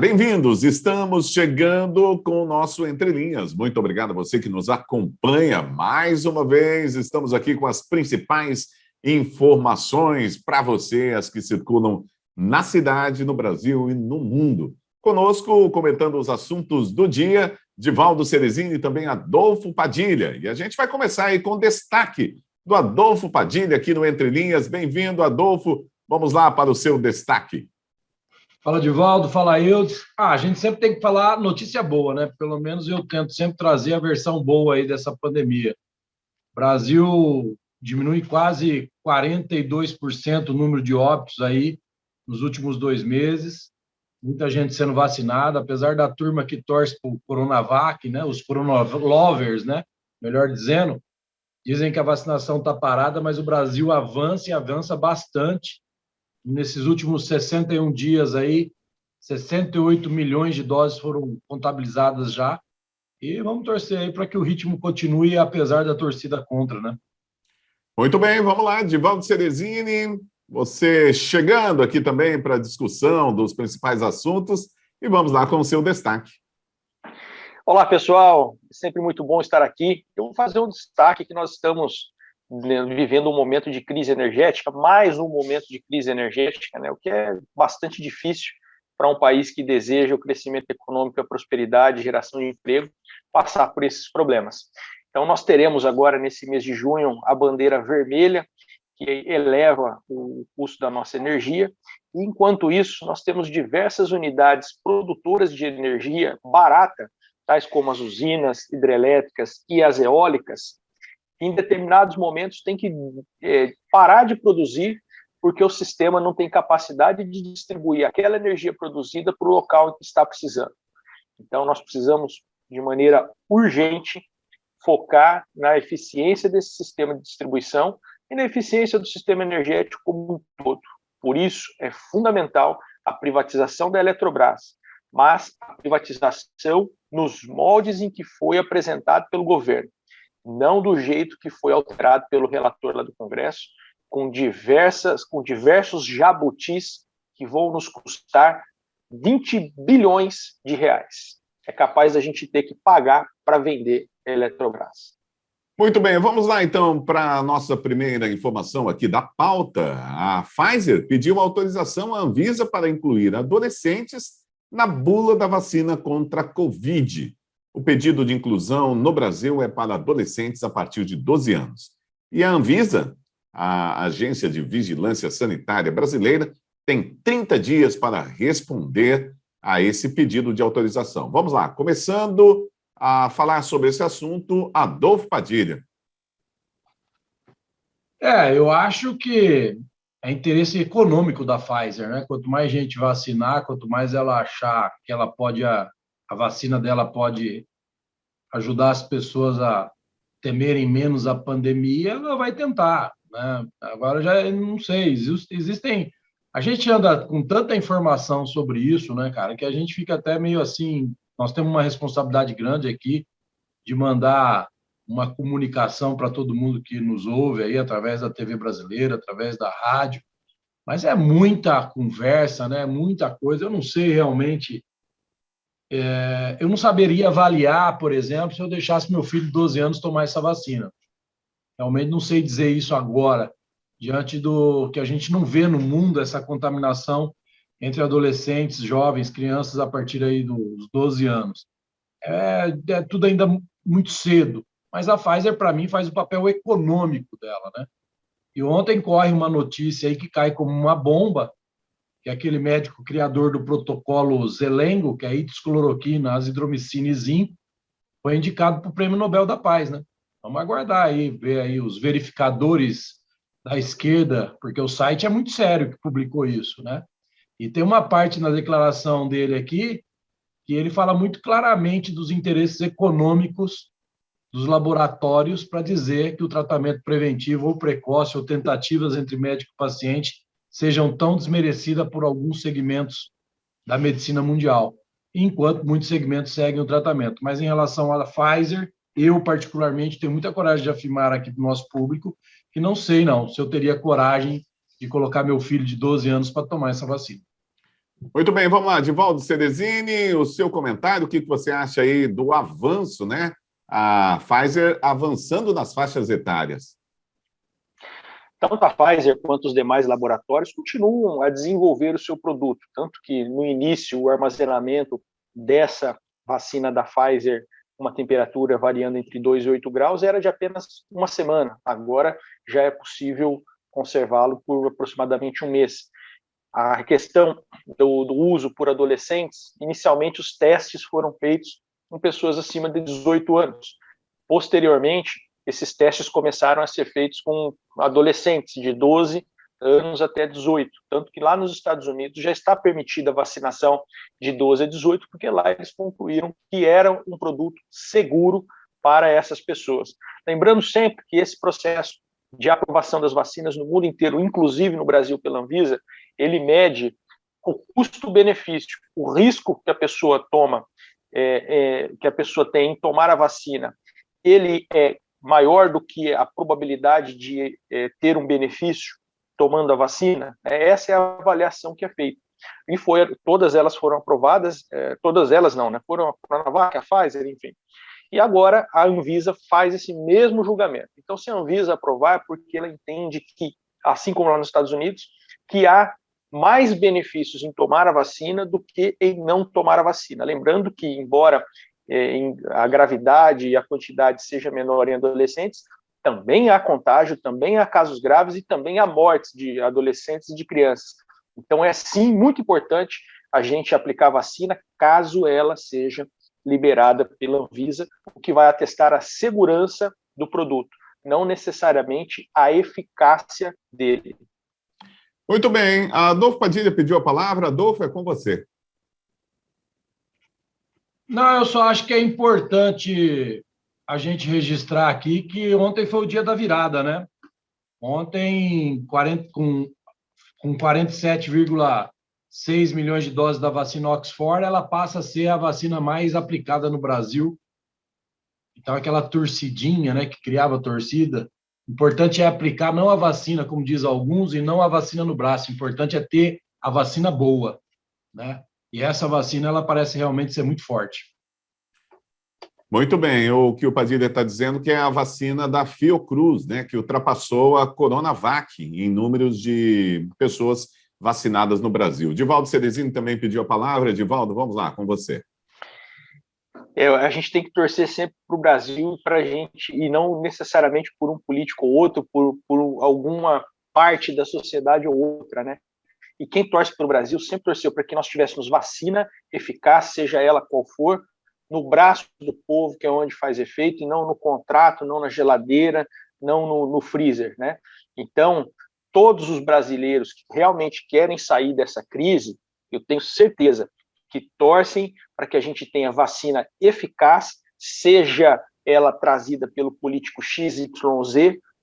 Bem-vindos, estamos chegando com o nosso Entre Linhas. Muito obrigado a você que nos acompanha mais uma vez. Estamos aqui com as principais informações para você, as que circulam na cidade, no Brasil e no mundo. Conosco, comentando os assuntos do dia, Divaldo Ceresini e também Adolfo Padilha. E a gente vai começar aí com destaque do Adolfo Padilha aqui no Entre Linhas. Bem-vindo, Adolfo. Vamos lá para o seu destaque. Fala, Divaldo, fala, Eudes. A gente sempre tem que falar notícia boa, né? Pelo menos eu tento sempre trazer a versão boa aí dessa pandemia. O Brasil diminui quase 42% o número de óbitos aí nos últimos 2 meses. Muita gente sendo vacinada, apesar da turma que torce para o Coronavac, né? Os Coronalovers, né? Melhor dizendo, dizem que a vacinação está parada, mas o Brasil avança e avança bastante. Nesses últimos 61 dias aí, 68 milhões de doses foram contabilizadas já. E vamos torcer aí para que o ritmo continue, apesar da torcida contra, né? Muito bem, vamos lá, Divaldo Ceresini, você chegando aqui também para a discussão dos principais assuntos e vamos lá com o seu destaque. Olá, pessoal, é sempre muito bom estar aqui. Eu vou fazer um destaque que nós estamos vivendo um momento de crise energética, mais um momento de crise energética, né? O que é bastante difícil para um país que deseja o crescimento econômico, a prosperidade, geração de emprego, passar por esses problemas. Então, nós teremos agora, nesse mês de junho, a bandeira vermelha, que eleva o custo da nossa energia, e, enquanto isso, nós temos diversas unidades produtoras de energia barata, tais como as usinas hidrelétricas e as eólicas, em determinados momentos tem que parar de produzir porque o sistema não tem capacidade de distribuir aquela energia produzida para o local em que está precisando. Então, nós precisamos, de maneira urgente, focar na eficiência desse sistema de distribuição e na eficiência do sistema energético como um todo. Por isso, é fundamental a privatização da Eletrobras, mas a privatização nos moldes em que foi apresentado pelo governo, não do jeito que foi alterado pelo relator lá do Congresso, com diversos jabutis que vão nos custar 20 bilhões de reais. É capaz da gente ter que pagar para vender a Eletrobras. Muito bem, vamos lá então para a nossa primeira informação aqui da pauta. A Pfizer pediu autorização à Anvisa para incluir adolescentes na bula da vacina contra a Covid. O pedido de inclusão no Brasil é para adolescentes a partir de 12 anos. E a Anvisa, a Agência de Vigilância Sanitária Brasileira, tem 30 dias para responder a esse pedido de autorização. Vamos lá, começando a falar sobre esse assunto, Adolfo Padilha. Eu acho que é interesse econômico da Pfizer, né? Quanto mais gente vacinar, quanto mais ela achar que ela pode... A vacina dela pode ajudar as pessoas a temerem menos a pandemia, ela vai tentar, né? Agora já não sei, existem... A gente anda com tanta informação sobre isso, né, cara, que a gente fica até meio assim... Nós temos uma responsabilidade grande aqui de mandar uma comunicação para todo mundo que nos ouve aí, através da TV brasileira, através da rádio, mas é muita conversa, né? Muita coisa. Eu não sei realmente... Eu não saberia avaliar, por exemplo, se eu deixasse meu filho de 12 anos tomar essa vacina. Realmente não sei dizer isso agora, diante do que a gente não vê no mundo, essa contaminação entre adolescentes, jovens, crianças a partir aí dos 12 anos. É tudo ainda muito cedo, mas a Pfizer, para mim, faz o papel econômico dela, né? E ontem corre uma notícia aí que cai como uma bomba, que é aquele médico criador do protocolo Zelengo, que é a hidroxicloroquina, azithromicina e zinco, foi indicado para o Prêmio Nobel da Paz, né? Vamos aguardar aí, ver aí os verificadores da esquerda, porque o site é muito sério que publicou isso, né? E tem uma parte na declaração dele aqui que ele fala muito claramente dos interesses econômicos dos laboratórios para dizer que o tratamento preventivo ou precoce ou tentativas entre médico e paciente sejam tão desmerecidas por alguns segmentos da medicina mundial, enquanto muitos segmentos seguem o tratamento. Mas em relação à Pfizer, eu particularmente tenho muita coragem de afirmar aqui para o nosso público que não sei não se eu teria coragem de colocar meu filho de 12 anos para tomar essa vacina. Muito bem, vamos lá, Divaldo Ceresini, o seu comentário, o que você acha aí do avanço, né? A Pfizer avançando nas faixas etárias. Tanto a Pfizer quanto os demais laboratórios continuam a desenvolver o seu produto, tanto que no início o armazenamento dessa vacina da Pfizer, uma temperatura variando entre 2 e 8 graus, era de apenas uma semana. Agora já é possível conservá-lo por aproximadamente um mês. A questão do uso por adolescentes, inicialmente os testes foram feitos com pessoas acima de 18 anos. Posteriormente, esses testes começaram a ser feitos com adolescentes de 12 anos até 18, tanto que lá nos Estados Unidos já está permitida a vacinação de 12 a 18, porque lá eles concluíram que era um produto seguro para essas pessoas. Lembrando sempre que esse processo de aprovação das vacinas no mundo inteiro, inclusive no Brasil pela Anvisa, ele mede o custo-benefício, o risco que a pessoa toma, que a pessoa tem em tomar a vacina, ele é maior do que a probabilidade de ter um benefício tomando a vacina. Essa é a avaliação que é feita. E todas elas foram aprovadas, todas elas não, né? Foram a Coronavac, a Pfizer, enfim. E agora a Anvisa faz esse mesmo julgamento. Então, se a Anvisa aprovar, é porque ela entende que, assim como lá nos Estados Unidos, que há mais benefícios em tomar a vacina do que em não tomar a vacina. Lembrando que, embora a gravidade e a quantidade seja menor em adolescentes, também há contágio, também há casos graves e também há mortes de adolescentes e de crianças. Então, é sim muito importante a gente aplicar a vacina caso ela seja liberada pela Anvisa, o que vai atestar a segurança do produto, não necessariamente a eficácia dele. Muito bem, a Adolfo Padilha pediu a palavra. Adolfo, é com você. Não, eu só acho que é importante a gente registrar aqui que ontem foi o dia da virada, né? Ontem, com 47,6 milhões de doses da vacina Oxford, ela passa a ser a vacina mais aplicada no Brasil. Então, aquela torcidinha, né, que criava torcida, o importante é aplicar não a vacina, como diz alguns, e não a vacina no braço. O importante é ter a vacina boa, né? E essa vacina, ela parece realmente ser muito forte. Muito bem, o que o Padilha está dizendo que é a vacina da Fiocruz, né, que ultrapassou a Coronavac em números de pessoas vacinadas no Brasil. Divaldo Ceresini também pediu a palavra. Divaldo, vamos lá, com você. A gente tem que torcer sempre para o Brasil para a gente, e não necessariamente por um político ou outro, por alguma parte da sociedade ou outra, né? E quem torce para o Brasil sempre torceu para que nós tivéssemos vacina eficaz, seja ela qual for, no braço do povo, que é onde faz efeito, e não no contrato, não na geladeira, não no freezer, né? Então, todos os brasileiros que realmente querem sair dessa crise, eu tenho certeza que torcem para que a gente tenha vacina eficaz, seja ela trazida pelo político XYZ,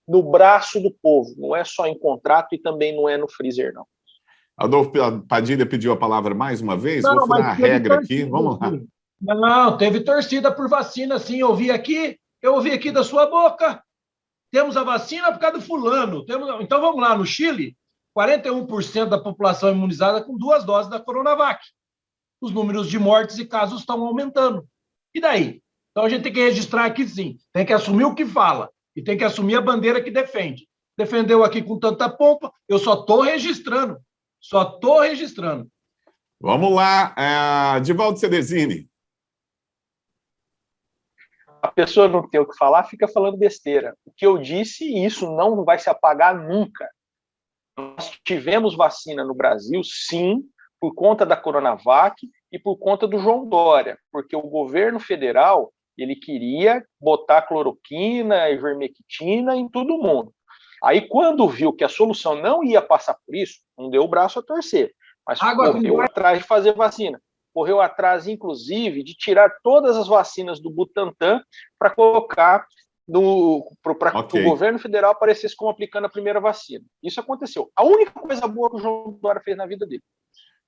no braço do povo, não é só em contrato e também não é no freezer, não. Adolfo Padilha pediu a palavra mais uma vez, Não, vou furar a regra aqui, vamos lá. Não, teve torcida por vacina, sim, eu ouvi aqui da sua boca. Temos a vacina por causa do fulano. Então vamos lá, no Chile, 41% da população imunizada com 2 doses da Coronavac. Os números de mortes e casos estão aumentando. E daí? Então a gente tem que registrar aqui, sim. Tem que assumir o que fala e tem que assumir a bandeira que defende. Defendeu aqui com tanta pompa, eu só estou registrando. Vamos lá, Divaldo Ceresini. A pessoa não tem o que falar, fica falando besteira. O que eu disse, isso não vai se apagar nunca. Nós tivemos vacina no Brasil, sim, por conta da Coronavac e por conta do João Dória, porque o governo federal ele queria botar cloroquina, ivermectina em todo mundo. Aí, quando viu que a solução não ia passar por isso, não deu o braço a torcer, mas correu atrás de fazer vacina. Correu atrás, inclusive, de tirar todas as vacinas do Butantan para colocar para que o governo federal aparecesse como aplicando a primeira vacina. Isso aconteceu. A única coisa boa que o João Dória fez na vida dele.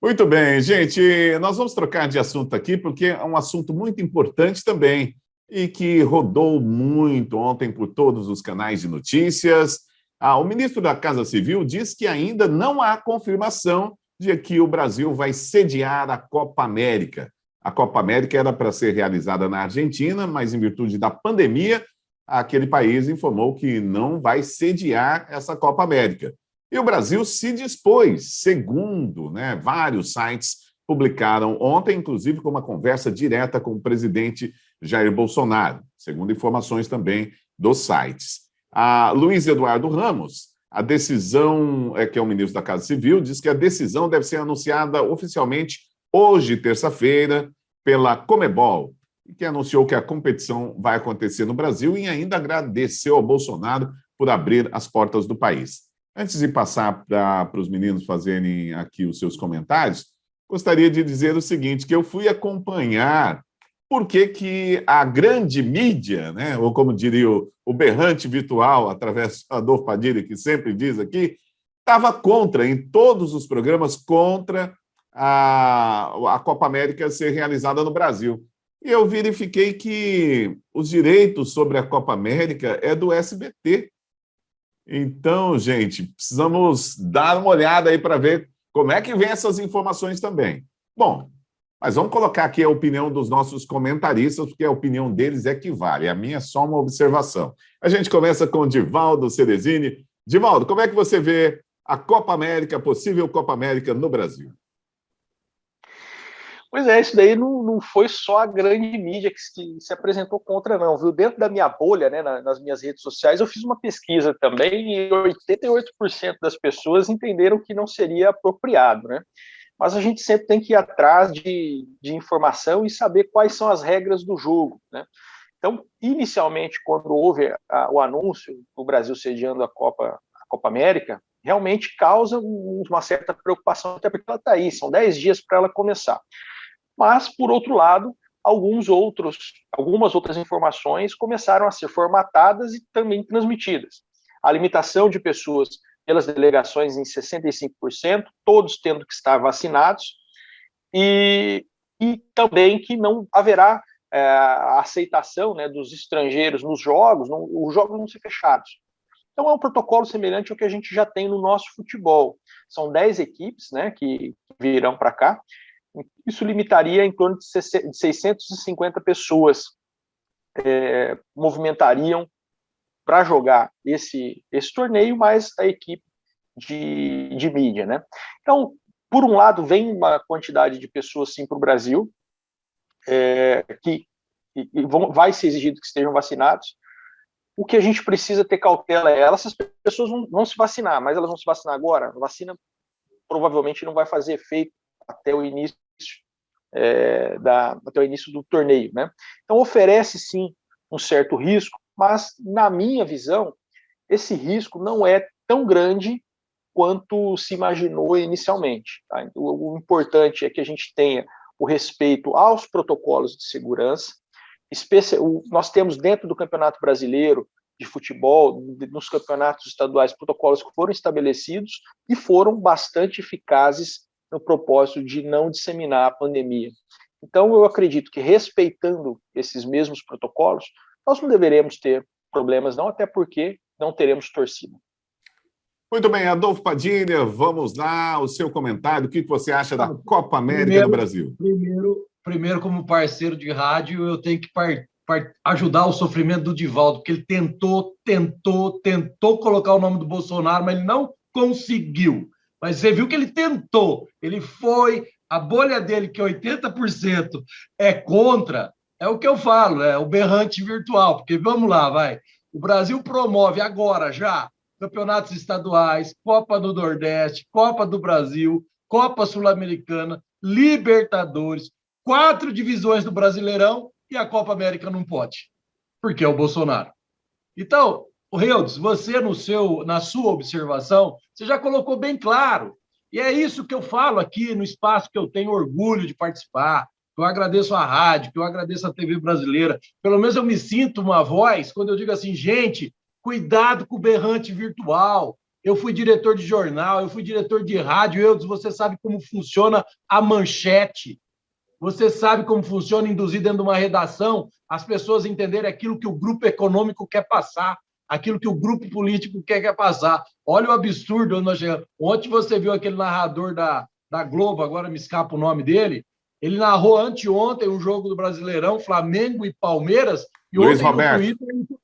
Muito bem, gente. Nós vamos trocar de assunto aqui, porque é um assunto muito importante também e que rodou muito ontem por todos os canais de notícias. O ministro da Casa Civil diz que ainda não há confirmação de que o Brasil vai sediar a Copa América. A Copa América era para ser realizada na Argentina, mas em virtude da pandemia, aquele país informou que não vai sediar essa Copa América. E o Brasil se dispôs, segundo, né, vários sites publicaram ontem, inclusive com uma conversa direta com o presidente Jair Bolsonaro, segundo informações também dos sites. A Luiz Eduardo Ramos, a decisão, que é o ministro da Casa Civil, diz que a decisão deve ser anunciada oficialmente hoje, terça-feira, pela Conmebol, que anunciou que a competição vai acontecer no Brasil e ainda agradeceu ao Bolsonaro por abrir as portas do país. Antes de passar para os meninos fazerem aqui os seus comentários, gostaria de dizer o seguinte, que eu fui acompanhar por que a grande mídia, né, ou como diria o berrante virtual, através do Adolfo Padilha, que sempre diz aqui, estava contra, em todos os programas, contra a Copa América ser realizada no Brasil. E eu verifiquei que os direitos sobre a Copa América é do SBT. Então, gente, precisamos dar uma olhada aí para ver como é que vem essas informações também. Bom, mas vamos colocar aqui a opinião dos nossos comentaristas, porque a opinião deles é que vale. A minha é só uma observação. A gente começa com o Divaldo Ceresini. Divaldo, como é que você vê a Copa América, a possível Copa América no Brasil? Pois é, isso daí não foi só a grande mídia que se apresentou contra, não, viu? Dentro da minha bolha, né, nas minhas redes sociais, eu fiz uma pesquisa também e 88% das pessoas entenderam que não seria apropriado, né? Mas a gente sempre tem que ir atrás de informação e saber quais são as regras do jogo, né? Então, inicialmente, quando houve o anúncio do Brasil sediando a Copa América, realmente causa uma certa preocupação, até porque ela está aí, são 10 dias para ela começar. Mas, por outro lado, algumas outras informações começaram a ser formatadas e também transmitidas. A limitação de pessoas pelas delegações em 65%, todos tendo que estar vacinados, e também que não haverá a aceitação, né, dos estrangeiros nos jogos, os jogos vão ser fechados. Então, é um protocolo semelhante ao que a gente já tem no nosso futebol. São 10 equipes, né, que virão para cá. Isso limitaria em torno de 650 pessoas movimentariam para jogar esse torneio, mais a equipe de mídia, né? Então, por um lado, vem uma quantidade de pessoas, sim, para o Brasil, que vai ser exigido que estejam vacinados. O que a gente precisa ter cautela essas pessoas vão se vacinar, mas elas vão se vacinar agora? A vacina provavelmente não vai fazer efeito até o início do torneio, né? Então oferece sim um certo risco, mas na minha visão esse risco não é tão grande quanto se imaginou inicialmente, tá? Então, o importante é que a gente tenha o respeito aos protocolos de segurança. Nós temos dentro do Campeonato Brasileiro de Futebol, nos campeonatos estaduais, protocolos que foram estabelecidos e foram bastante eficazes no propósito de não disseminar a pandemia. Então, eu acredito que, respeitando esses mesmos protocolos, nós não deveremos ter problemas, não, até porque não teremos torcida. Muito bem, Adolfo Padilha, vamos lá, o seu comentário, o que você acha da Copa América no Brasil? Primeiro, como parceiro de rádio, eu tenho que ajudar o sofrimento do Divaldo, porque ele tentou colocar o nome do Bolsonaro, mas ele não conseguiu. Mas você viu que ele tentou, ele foi, a bolha dele, que 80% é contra, é o que eu falo, é o berrante virtual, porque vamos lá, vai. O Brasil promove agora já campeonatos estaduais, Copa do Nordeste, Copa do Brasil, Copa Sul-Americana, Libertadores, 4 divisões do Brasileirão e a Copa América não pode, porque é o Bolsonaro. Então, Reudes, você na sua observação, você já colocou bem claro. E é isso que eu falo aqui no espaço que eu tenho orgulho de participar, que eu agradeço a rádio, que eu agradeço a TV brasileira. Pelo menos eu me sinto uma voz quando eu digo assim, gente, cuidado com o berrante virtual. Eu fui diretor de jornal, eu fui diretor de rádio, Reudes, você sabe como funciona a manchete. Você sabe como funciona induzir dentro de uma redação as pessoas entenderem aquilo que o grupo econômico quer passar, aquilo que o grupo político quer passar. Olha o absurdo onde nós chegamos. Ontem você viu aquele narrador da da Globo, agora me escapa o nome dele, ele narrou anteontem um jogo do Brasileirão, Flamengo e Palmeiras, e Luiz ontem Roberto. no Twitter,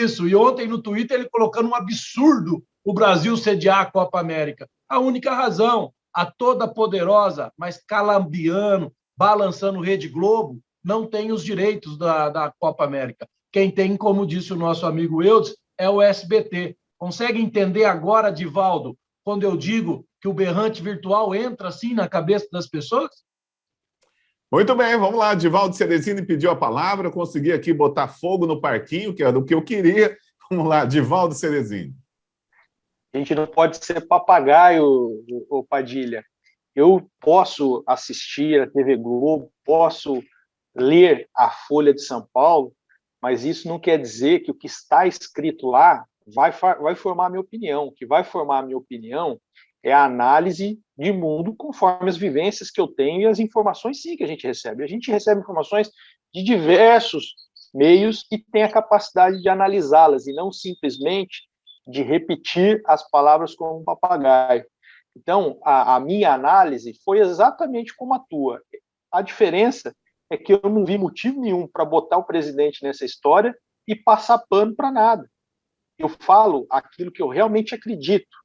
isso, e ontem no Twitter ele colocando um absurdo o Brasil sediar a Copa América. A única razão, a toda poderosa, mas calambiano, balançando Rede Globo, não tem os direitos da Copa América. Quem tem, como disse o nosso amigo Eudes, é o SBT. Consegue entender agora, Divaldo, quando eu digo que o berrante virtual entra assim na cabeça das pessoas? Muito bem, vamos lá. Divaldo Ceresini pediu a palavra, eu consegui aqui botar fogo no parquinho, que era o que eu queria. Vamos lá, Divaldo Ceresini. A gente não pode ser papagaio, o Padilha. Eu posso assistir a TV Globo, posso ler a Folha de São Paulo, mas isso não quer dizer que o que está escrito lá vai formar a minha opinião. O que vai formar a minha opinião é a análise de mundo conforme as vivências que eu tenho e as informações, sim, que a gente recebe. A gente recebe informações de diversos meios e tem a capacidade de analisá-las e não simplesmente de repetir as palavras como um papagaio. Então, a minha análise foi exatamente como a tua. A diferença é que eu não vi motivo nenhum para botar o presidente nessa história e passar pano para nada. Eu falo aquilo que eu realmente acredito,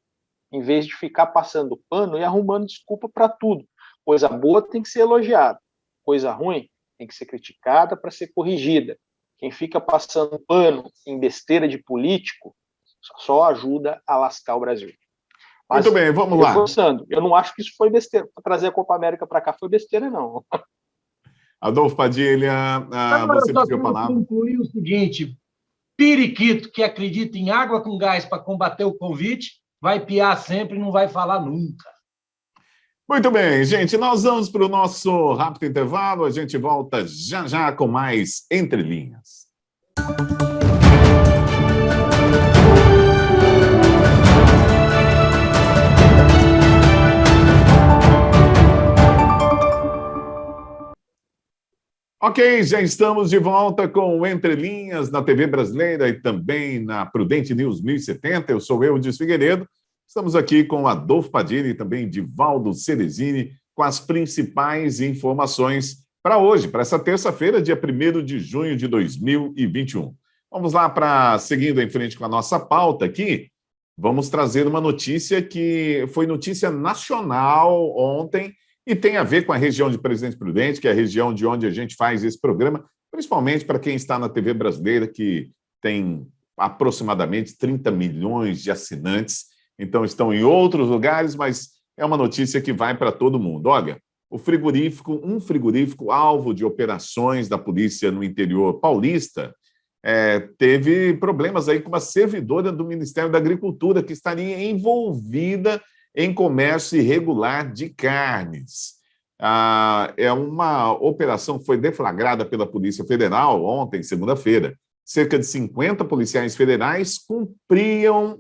em vez de ficar passando pano e arrumando desculpa para tudo. Coisa boa tem que ser elogiada, coisa ruim tem que ser criticada para ser corrigida. Quem fica passando pano em besteira de político só ajuda a lascar o Brasil. Mas, muito bem, vamos lá. Reforçando, eu não acho que isso foi besteira. Trazer a Copa América para cá foi besteira, não. Adolfo Padilha, você pediu a palavra. Eu concluir o seguinte: periquito que acredita em água com gás para combater o Covid vai piar sempre e não vai falar nunca. Muito bem, gente, nós vamos para o nosso rápido intervalo, a gente volta já já com mais Entre Linhas. Ok, já estamos de volta com o Entre Linhas na TV Brasileira e também na Prudente News 1070. Eu sou Eudes Figueiredo. Estamos aqui com Adolfo Padilha e também Divaldo Ceresini com as principais informações para hoje, para essa terça-feira, dia 1º de junho de 2021. Vamos lá para, seguindo em frente com a nossa pauta aqui, vamos trazer uma notícia que foi notícia nacional ontem, e tem a ver com a região de Presidente Prudente, que é a região de onde a gente faz esse programa, principalmente para quem está na TV Brasileira, que tem aproximadamente 30 milhões de assinantes, então estão em outros lugares, mas é uma notícia que vai para todo mundo. Olha, um frigorífico alvo de operações da polícia no interior paulista, teve problemas aí com uma servidora do Ministério da Agricultura que estaria envolvida em comércio irregular de carnes. É uma operação que foi deflagrada pela Polícia Federal ontem, segunda-feira. Cerca de 50 policiais federais cumpriram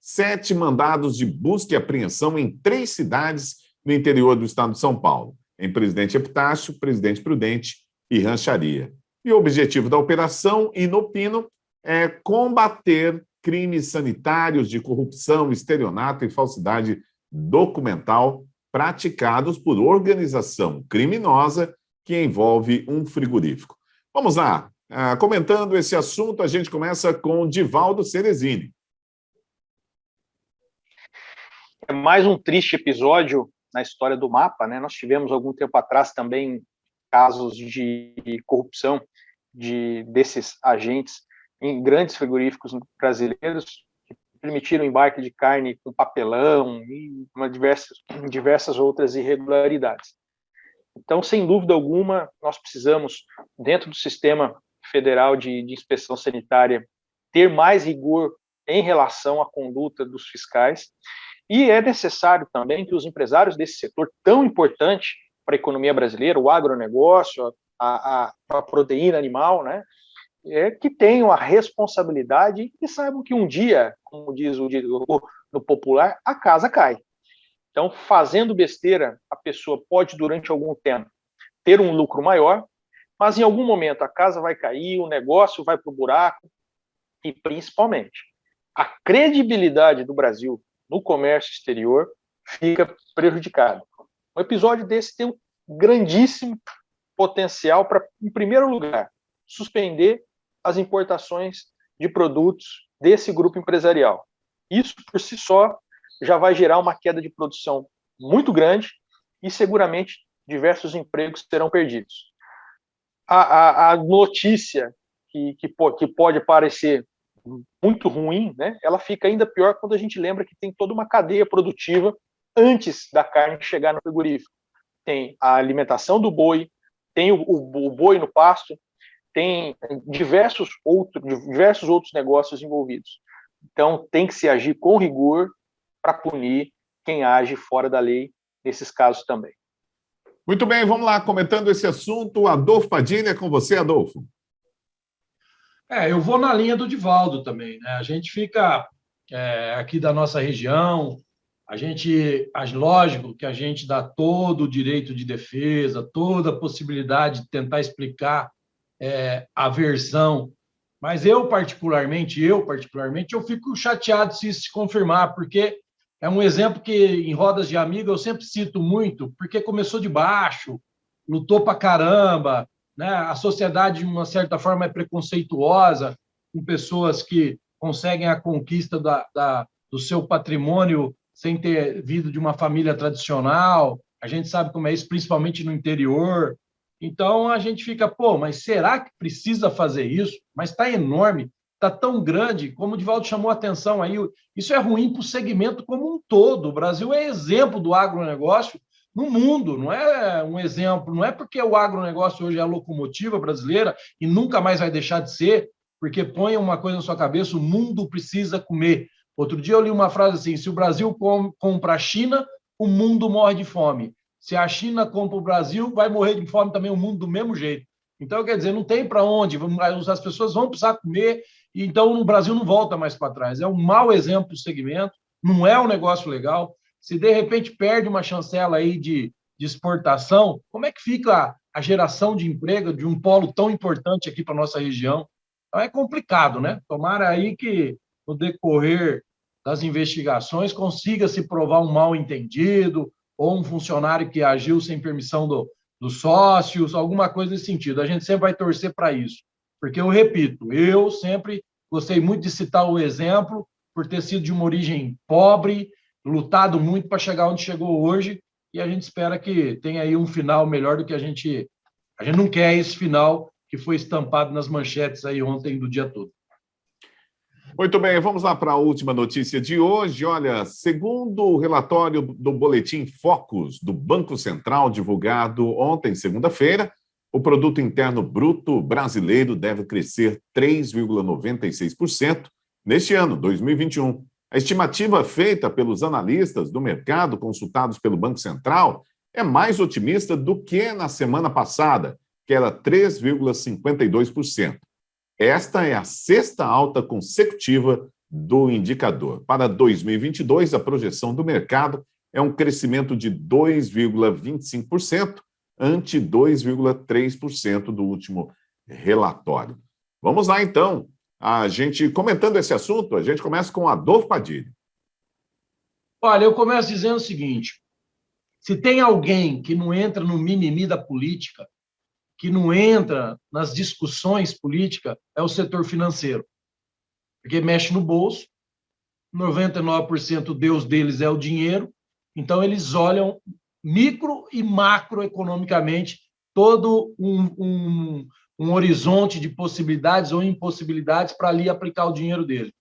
7 mandados de busca e apreensão em 3 cidades no interior do estado de São Paulo, em Presidente Epitácio, Presidente Prudente e Rancharia. E o objetivo da operação Inopino é combater crimes sanitários de corrupção, estelionato e falsidade documental praticados por organização criminosa que envolve um frigorífico. Vamos lá. Comentando esse assunto, a gente começa com Divaldo Ceresini. É mais um triste episódio na história do mapa, né? Nós tivemos algum tempo atrás também casos de corrupção desses agentes em grandes frigoríficos brasileiros que permitiram embarque de carne com papelão e diversas outras irregularidades. Então, sem dúvida alguma, nós precisamos, dentro do sistema federal de inspeção sanitária, ter mais rigor em relação à conduta dos fiscais, e é necessário também que os empresários desse setor tão importante para a economia brasileira, o agronegócio, a proteína animal, né, que tenham a responsabilidade e que saibam que um dia, como diz no popular, a casa cai. Então, fazendo besteira, a pessoa pode, durante algum tempo, ter um lucro maior, mas em algum momento a casa vai cair, o negócio vai para o buraco e, principalmente, a credibilidade do Brasil no comércio exterior fica prejudicado. Um episódio desse tem um grandíssimo potencial para, em primeiro lugar, suspender as importações de produtos desse grupo empresarial. Isso, por si só, já vai gerar uma queda de produção muito grande e, seguramente, diversos empregos serão perdidos. A notícia que pode parecer muito ruim, né, ela fica ainda pior quando a gente lembra que tem toda uma cadeia produtiva antes da carne chegar no frigorífico. Tem a alimentação do boi, tem o boi no pasto, tem diversos outros negócios envolvidos. Então, tem que se agir com rigor para punir quem age fora da lei nesses casos também. Muito bem, vamos lá, comentando esse assunto. Adolfo Padilha, é com você, Adolfo. Eu vou na linha do Divaldo também, né? A gente fica aqui da nossa região, lógico que a gente dá todo o direito de defesa, toda a possibilidade de tentar explicar a versão, mas eu particularmente, eu fico chateado se isso se confirmar, porque é um exemplo que em rodas de amigo eu sempre cito muito, porque começou de baixo, lutou pra caramba, né? A sociedade, de uma certa forma, é preconceituosa com pessoas que conseguem a conquista do seu patrimônio sem ter vindo de uma família tradicional. A gente sabe como é isso, principalmente no interior. Então, a gente fica, mas será que precisa fazer isso? Mas está enorme, está tão grande, como o Divaldo chamou a atenção aí, isso é ruim para o segmento como um todo. O Brasil é exemplo do agronegócio no mundo, não é um exemplo, não é porque o agronegócio hoje é a locomotiva brasileira e nunca mais vai deixar de ser, porque põe uma coisa na sua cabeça, o mundo precisa comer. Outro dia eu li uma frase assim, se o Brasil compra a China, o mundo morre de fome. Se a China compra o Brasil, vai morrer de fome também o mundo do mesmo jeito. Então, quer dizer, não tem para onde, as pessoas vão precisar comer, e então o Brasil não volta mais para trás. É um mau exemplo do segmento, não é um negócio legal. Se de repente perde uma chancela aí de exportação, como é que fica a geração de emprego de um polo tão importante aqui para a nossa região? Então é complicado, né? Tomara aí que no decorrer das investigações consiga se provar um mal-entendido ou um funcionário que agiu sem permissão dos sócios, alguma coisa nesse sentido. A gente sempre vai torcer para isso, porque eu repito, eu sempre gostei muito de citar o exemplo por ter sido de uma origem pobre, lutado muito para chegar onde chegou hoje, e a gente espera que tenha aí um final melhor do que a gente não quer esse final que foi estampado nas manchetes aí ontem do dia todo. Muito bem, vamos lá para a última notícia de hoje. Olha, segundo o relatório do Boletim Focus do Banco Central, divulgado ontem, segunda-feira, o Produto Interno Bruto brasileiro deve crescer 3,96% neste ano, 2021. A estimativa feita pelos analistas do mercado consultados pelo Banco Central é mais otimista do que na semana passada, que era 3,52%. Esta é a sexta alta consecutiva do indicador. Para 2022, a projeção do mercado é um crescimento de 2,25%, ante 2,3% do último relatório. Vamos lá, então. A gente, comentando esse assunto, a gente começa com Adolfo Padilha. Olha, eu começo dizendo o seguinte, se tem alguém que não entra no mimimi da política, que não entra nas discussões políticas, é o setor financeiro. Porque mexe no bolso, 99% o Deus deles é o dinheiro, então eles olham micro e macroeconomicamente todo um horizonte de possibilidades ou impossibilidades para ali aplicar o dinheiro dele.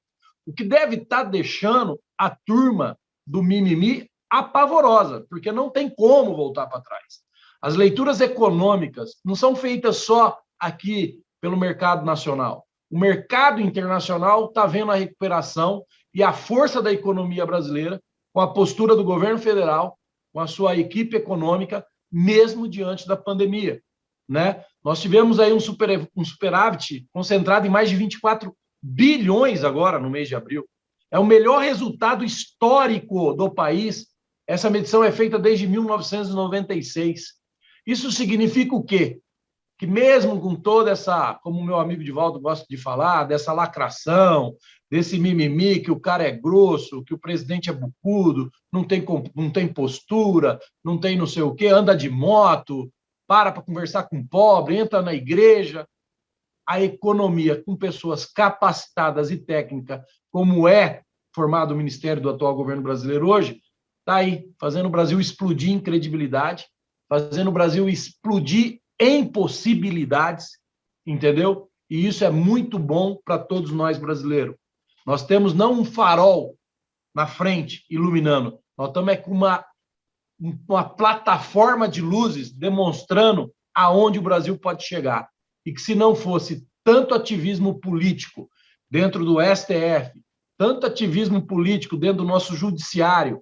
O que deve estar deixando a turma do mimimi apavorosa, porque não tem como voltar para trás. As leituras econômicas não são feitas só aqui pelo mercado nacional. O mercado internacional está vendo a recuperação e a força da economia brasileira com a postura do governo federal, com a sua equipe econômica, mesmo diante da pandemia, né? Nós tivemos aí um superávit concentrado em mais de 24 bilhões agora no mês de abril. É o melhor resultado histórico do país. Essa medição é feita desde 1996. Isso significa o quê? que mesmo com toda essa, como o meu amigo Divaldo gosta de falar, dessa lacração, desse mimimi, que o cara é grosso, que o presidente é bucudo, não tem postura, não tem não sei o quê, anda de moto, para conversar com pobre, entra na igreja. A economia com pessoas capacitadas e técnicas, como é formado o ministério do atual governo brasileiro hoje, está aí, fazendo o Brasil explodir em credibilidade, fazendo o Brasil explodir em possibilidades, entendeu? E isso é muito bom para todos nós brasileiros. Nós temos não um farol na frente iluminando, nós estamos com uma plataforma de luzes demonstrando aonde o Brasil pode chegar. E que se não fosse tanto ativismo político dentro do STF, tanto ativismo político dentro do nosso judiciário,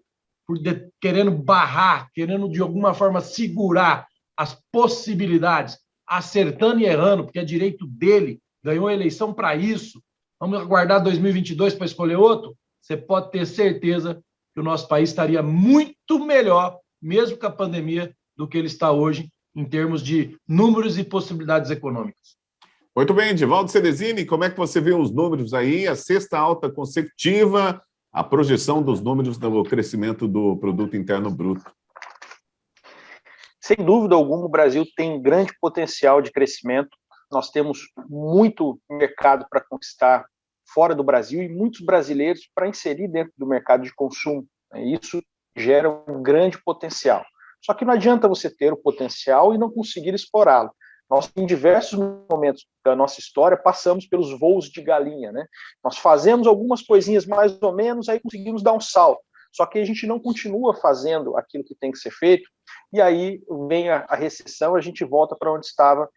querendo barrar, querendo de alguma forma segurar as possibilidades, acertando e errando, porque é direito dele, ganhou a eleição para isso. Vamos aguardar 2022 para escolher outro? Você pode ter certeza que o nosso país estaria muito melhor, mesmo com a pandemia, do que ele está hoje, em termos de números e possibilidades econômicas. Muito bem, Divaldo Ceresini, como é que você vê os números aí? A sexta alta consecutiva, a projeção dos números do crescimento do Produto Interno Bruto. Sem dúvida alguma, o Brasil tem grande potencial de crescimento. Nós temos muito mercado para conquistar fora do Brasil e muitos brasileiros para inserir dentro do mercado de consumo. Isso gera um grande potencial. Só que não adianta você ter o potencial e não conseguir explorá-lo. Nós, em diversos momentos da nossa história, passamos pelos voos de galinha, né? Nós fazemos algumas coisinhas mais ou menos, aí conseguimos dar um salto. Só que a gente não continua fazendo aquilo que tem que ser feito, e aí vem a recessão, a gente volta para onde estava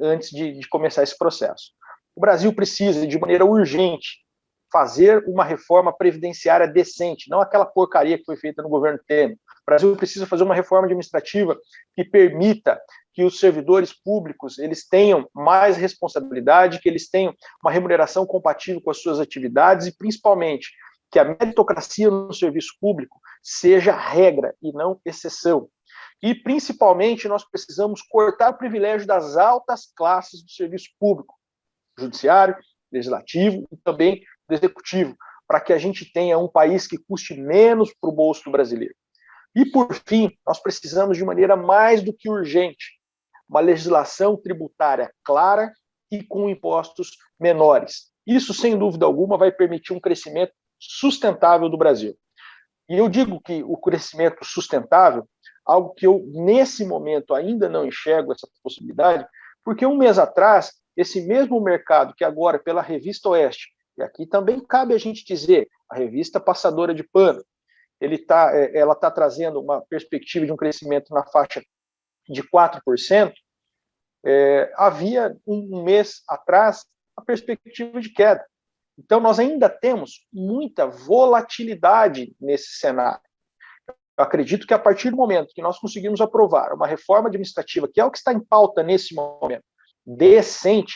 antes de começar esse processo. O Brasil precisa, de maneira urgente, fazer uma reforma previdenciária decente, não aquela porcaria que foi feita no governo Temer. O Brasil precisa fazer uma reforma administrativa que permita que os servidores públicos eles tenham mais responsabilidade, que eles tenham uma remuneração compatível com as suas atividades e, principalmente, que a meritocracia no serviço público seja regra e não exceção. E, principalmente, nós precisamos cortar o privilégio das altas classes do serviço público, judiciário, legislativo e também do executivo, para que a gente tenha um país que custe menos para o bolso do brasileiro. E, por fim, nós precisamos, de maneira mais do que urgente, uma legislação tributária clara e com impostos menores. Isso, sem dúvida alguma, vai permitir um crescimento sustentável do Brasil. E eu digo que o crescimento sustentável, algo que eu, nesse momento, ainda não enxergo essa possibilidade, porque um mês atrás, esse mesmo mercado que agora, pela Revista Oeste, e aqui também cabe a gente dizer, a revista passadora de pano, ela está trazendo uma perspectiva de um crescimento na faixa de 4%, havia um mês atrás a perspectiva de queda. Então, nós ainda temos muita volatilidade nesse cenário. Eu acredito que a partir do momento que nós conseguimos aprovar uma reforma administrativa, que é o que está em pauta nesse momento, decente,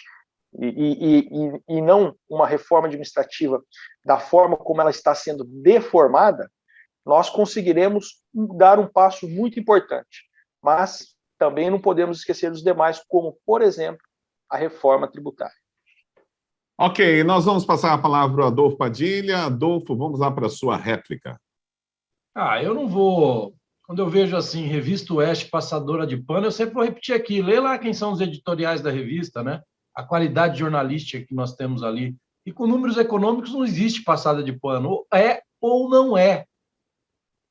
e não uma reforma administrativa da forma como ela está sendo deformada, nós conseguiremos dar um passo muito importante. Mas também não podemos esquecer dos demais, como, por exemplo, a reforma tributária. Ok, nós vamos passar a palavra para o Adolfo Padilha. Adolfo, vamos lá para a sua réplica. Eu não vou... Quando eu vejo assim, Revista Oeste, passadora de pano, eu sempre vou repetir aqui, lê lá quem são os editoriais da revista, né? A qualidade jornalística que nós temos ali. E com números econômicos não existe passada de pano. Ou é ou não é.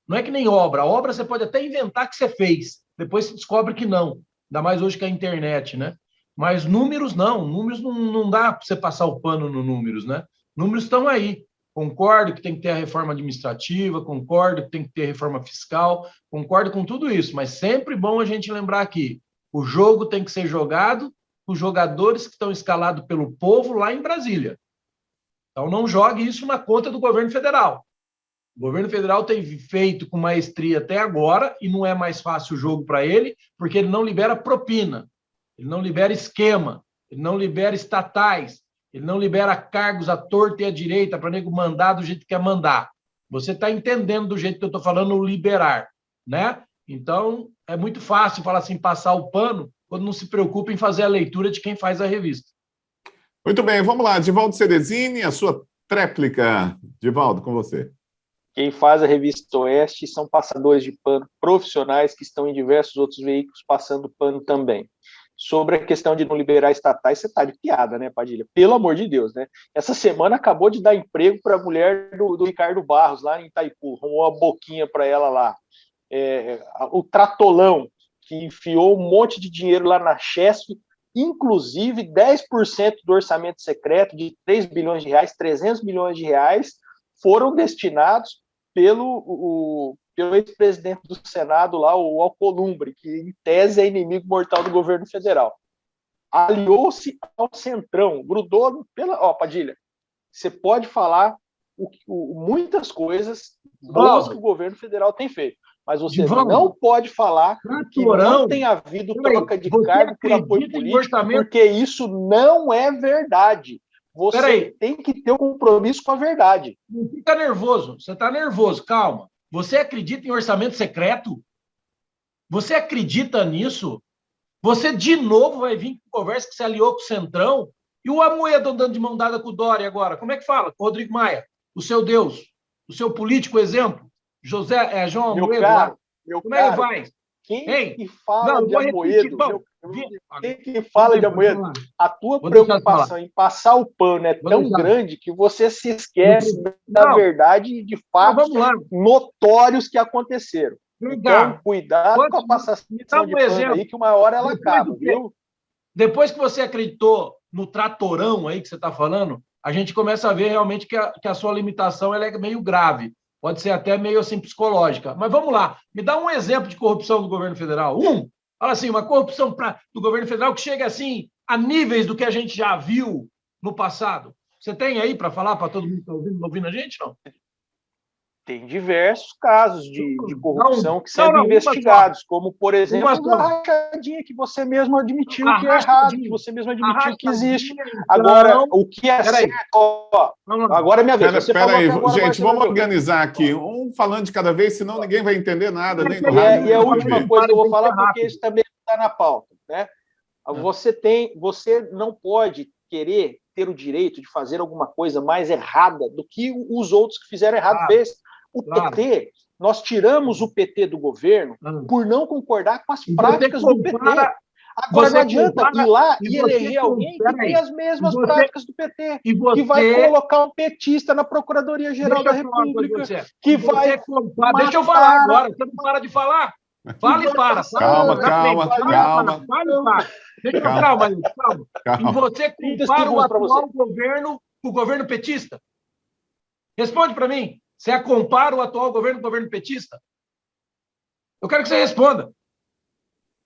Não é que nem obra. A obra você pode até inventar que você fez. Depois você descobre que não. Ainda mais hoje que é a internet, né? Mas números não. Números não dá para você passar o pano no números, né? Números estão aí. Concordo que tem que ter a reforma administrativa, concordo que tem que ter a reforma fiscal, concordo com tudo isso, mas sempre bom a gente lembrar aqui, o jogo tem que ser jogado com os jogadores que estão escalados pelo povo lá em Brasília. Então não jogue isso na conta do governo federal. O governo federal tem feito com maestria até agora e não é mais fácil o jogo para ele, porque ele não libera propina, ele não libera esquema, ele não libera estatais, ele não libera cargos à torta e à direita para nego mandar do jeito que quer mandar. Você está entendendo do jeito que eu estou falando, o liberar, né? Então, é muito fácil falar assim, passar o pano quando não se preocupa em fazer a leitura de quem faz a revista. Muito bem, vamos lá. Divaldo Ceresini, a sua tréplica. Divaldo, com você. Quem faz a revista Oeste são passadores de pano profissionais que estão em diversos outros veículos passando pano também. Sobre a questão de não liberar estatais, você está de piada, né, Padilha? Pelo amor de Deus, né? Essa semana acabou de dar emprego para a mulher do Ricardo Barros, lá em Itaipu, arrumou uma boquinha para ela lá. O Tratolão, que enfiou um monte de dinheiro lá na Chesf, inclusive 10% do orçamento secreto de 3 bilhões de reais, 300 milhões de reais, foram destinados pelo ex-presidente do Senado lá, o Alcolumbre, que em tese é inimigo mortal do governo federal. Aliou-se ao Centrão, grudou pela... Padilha, você pode falar muitas coisas boas que o governo federal tem feito, mas você não pode falar que não tem havido troca de cargo por apoio político, porque isso não é verdade. Você tem que ter um compromisso com a verdade. Não fica nervoso, você está nervoso, calma. Você acredita em orçamento secreto? Você acredita nisso? Você de novo vai vir com conversa que se aliou com o Centrão? E o Amoedo andando de mão dada com o Dória agora? Como é que fala? Com o Rodrigo Maia, o seu Deus, o seu político exemplo, João Amoedo. Como é que vai? Quem que fala de Amoedo? Quem que fala de Amoedo? A tua preocupação em passar o pano é tão grande que você se esquece da verdade e de fatos notórios que aconteceram. Então, cuidado com a passação de pano aí, que uma hora ela acaba, viu? Depois que você acreditou no tratorão aí que você está falando, a gente começa a ver realmente que a sua limitação ela é meio grave. Pode ser até meio assim psicológica. Mas vamos lá, me dá um exemplo de corrupção do governo federal. Fala assim, uma corrupção do governo federal que chega assim a níveis do que a gente já viu no passado. Você tem aí para falar para todo mundo que está ouvindo a gente, não? Tem diversos casos de corrupção que são investigados, como, por exemplo, a rachadinha que você mesmo admitiu que é errado, que você mesmo admitiu que existe. Agora, o que é certo... Agora é minha vez. Espera aí, gente, vamos organizar aqui. Um falando de cada vez, senão ninguém vai entender nada. Nem no rádio, e a última coisa que eu vou falar, porque isso também está na pauta, né? Você não pode querer ter o direito de fazer alguma coisa mais errada do que os outros que fizeram errado fez. O PT, nós tiramos o PT do governo por não concordar com as práticas do PT. Agora não adianta ir lá e eleger alguém que tem as mesmas práticas do PT, que vai colocar um petista na Procuradoria-Geral da República, que vai... Deixa eu falar agora, você não para de falar? Fala e para. Calma. Calma. E você compara o atual governo com o governo petista? Responde para mim. Você compara o atual governo com o governo petista? Eu quero que você responda.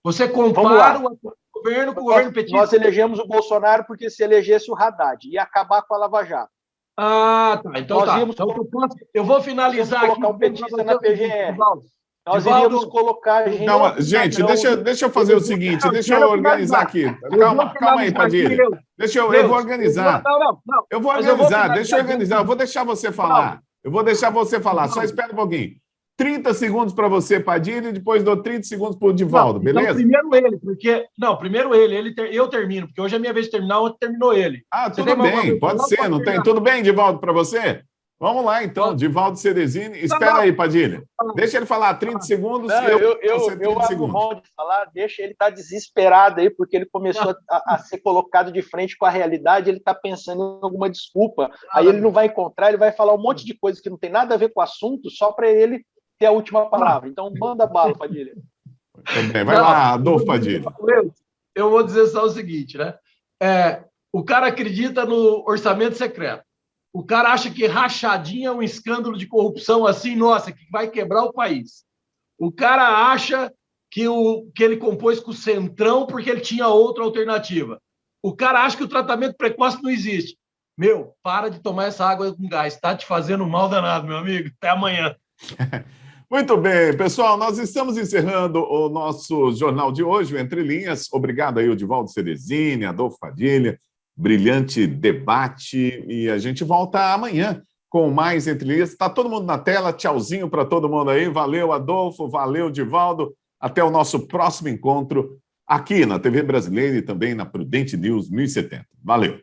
Você compara o atual governo com o governo petista? Nós elegemos o Bolsonaro porque se elegesse o Haddad. Ia acabar com a Lava Jato. Tá. Então eu vou finalizar aqui. Colocar o petista na PGR. Nós iríamos colocar... Gente, deixa eu fazer o seguinte, deixa eu organizar aqui. Calma aí, Padilha. Eu vou organizar. Eu vou organizar, deixa eu organizar. Eu vou deixar você falar. Só espera um pouquinho. 30 segundos para você, Padilha, e depois dou 30 segundos para o Divaldo, beleza? Então, primeiro ele. Eu termino, porque hoje é minha vez de terminar, ontem terminou ele. Tudo bem, pode ser, não tem? Tudo bem, Divaldo, para você? Vamos lá, então, Divaldo Ceresini. Espera aí, Padilha. Deixa ele falar 30 segundos. Eu abro mão de falar, deixa ele estar desesperado aí, porque ele começou a ser colocado de frente com a realidade, ele está pensando em alguma desculpa. Aí ele não vai encontrar, ele vai falar um monte de coisa que não tem nada a ver com o assunto, só para ele ter a última palavra. Então, manda bala, Padilha. Também. Vai lá, Adolfo Padilha. Eu vou dizer só o seguinte, né? O cara acredita no orçamento secreto. O cara acha que rachadinha é um escândalo de corrupção assim, nossa, que vai quebrar o país. O cara acha que ele compôs com o Centrão porque ele tinha outra alternativa. O cara acha que o tratamento precoce não existe. Para de tomar essa água com gás. Está te fazendo mal danado, meu amigo. Até amanhã. Muito bem, pessoal, nós estamos encerrando o nosso jornal de hoje, o Entre Linhas. Obrigado aí, o Divaldo Ceresini, Adolfo Padilha. Brilhante debate e a gente volta amanhã com mais Entre Linhas. Está todo mundo na tela, tchauzinho para todo mundo aí. Valeu, Adolfo, valeu, Divaldo. Até o nosso próximo encontro aqui na TV Brasileira e também na Prudente News 1070. Valeu!